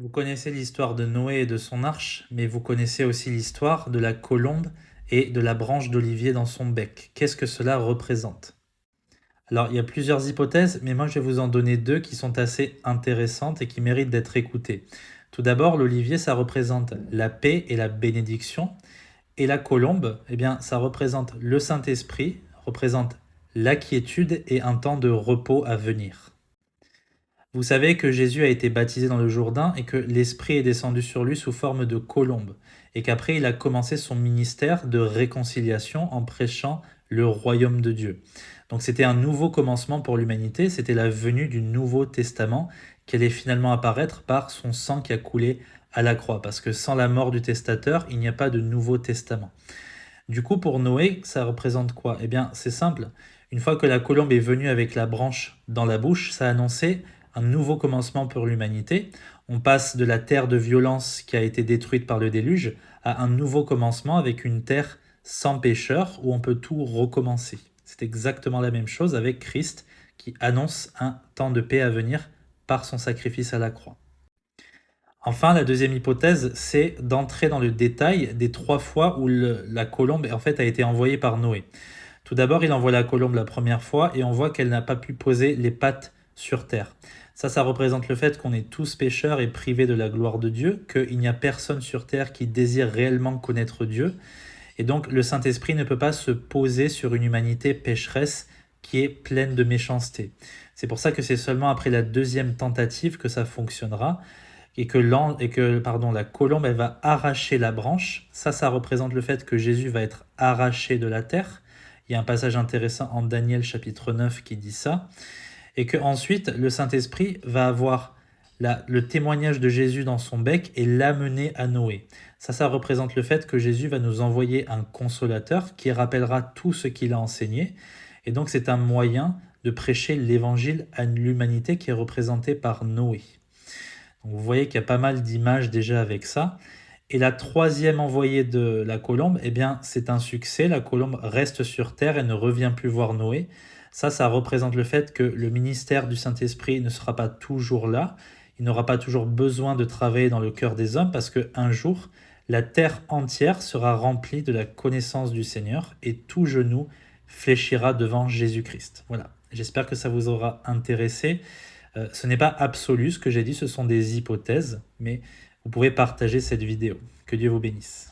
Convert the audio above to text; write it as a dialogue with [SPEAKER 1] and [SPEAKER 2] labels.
[SPEAKER 1] Vous connaissez l'histoire de Noé et de son arche, mais vous connaissez aussi l'histoire de la colombe et de la branche d'olivier dans son bec. Qu'est-ce que cela représente? Alors, il y a plusieurs hypothèses, mais moi je vais vous en donner deux qui sont assez intéressantes et qui méritent d'être écoutées. Tout d'abord, l'olivier, ça représente la paix et la bénédiction, et la colombe, eh bien, ça représente le Saint-Esprit, représente la quiétude et un temps de repos à venir. Vous savez que Jésus a été baptisé dans le Jourdain et que l'Esprit est descendu sur lui sous forme de colombe, et qu'après il a commencé son ministère de réconciliation en prêchant le royaume de Dieu. Donc c'était un nouveau commencement pour l'humanité, c'était la venue du Nouveau Testament qui allait finalement apparaître par son sang qui a coulé à la croix, parce que sans la mort du testateur, il n'y a pas de Nouveau Testament. Du coup, pour Noé, ça représente quoi? Eh bien, c'est simple. Une fois que la colombe est venue avec la branche dans la bouche, ça annonçait un nouveau commencement pour l'humanité. On passe de la terre de violence qui a été détruite par le déluge à un nouveau commencement avec une terre sans pécheur où on peut tout recommencer. C'est exactement la même chose avec Christ qui annonce un temps de paix à venir par son sacrifice à la croix. Enfin, la deuxième hypothèse, c'est d'entrer dans le détail des 3 fois où la colombe en fait, a été envoyée par Noé. Tout d'abord, il envoie la colombe la première fois et on voit qu'elle n'a pas pu poser les pattes sur terre. Ça représente le fait qu'on est tous pécheurs et privés de la gloire de Dieu, qu'il n'y a personne sur terre qui désire réellement connaître Dieu. Et donc, le Saint-Esprit ne peut pas se poser sur une humanité pécheresse qui est pleine de méchanceté. C'est pour ça que c'est seulement après la deuxième tentative que ça fonctionnera et que la colombe elle va arracher la branche. Ça représente le fait que Jésus va être arraché de la terre. Il y a un passage intéressant en Daniel chapitre 9 qui dit ça. Et que ensuite le Saint-Esprit va avoir le témoignage de Jésus dans son bec et l'amener à Noé. Ça représente le fait que Jésus va nous envoyer un consolateur qui rappellera tout ce qu'il a enseigné. Et donc c'est un moyen de prêcher l'évangile à l'humanité qui est représentée par Noé. Donc vous voyez qu'il y a pas mal d'images déjà avec ça. Et la troisième envoyée de la colombe, eh bien, c'est un succès. La colombe reste sur terre et ne revient plus voir Noé. Ça représente le fait que le ministère du Saint-Esprit ne sera pas toujours là. Il n'aura pas toujours besoin de travailler dans le cœur des hommes parce qu'un jour, la terre entière sera remplie de la connaissance du Seigneur et tout genou fléchira devant Jésus-Christ. Voilà. J'espère que ça vous aura intéressé. Ce n'est pas absolu ce que j'ai dit, ce sont des hypothèses, mais vous pouvez partager cette vidéo. Que Dieu vous bénisse.